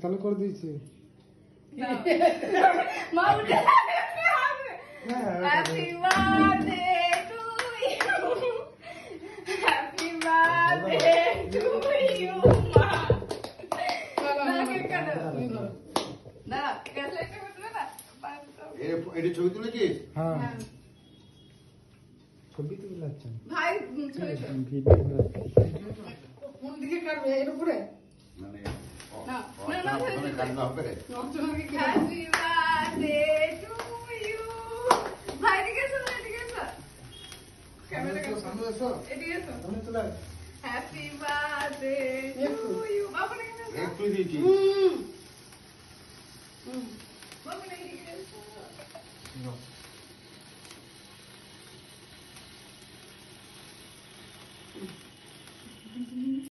চালু করে দিয়েছি মা উঠে happy birthday to you happy birthday to you মা দাঁড়া ক্যাসলেট করতে না এটি ছবি তুলেছিস? হ্যাঁ ছবি তুলে যাচ্ছেন ভাই ছবি কোন দিকে কাটবে এর উপরে মানে না না ওখানে কান্না হবে রে। নজরকে কি হ্যাপি বার্থডে টু ইউ ভাই এদিকে এসো এদিকে এসো ক্যামেরা সামনে এসো এদিকে এসো সামনে চলে আয়। হ্যাপি বার্থডে টু ইউ বাবা এদিকে এসো একটু দিয়েছি। বাবা এদিকে এসো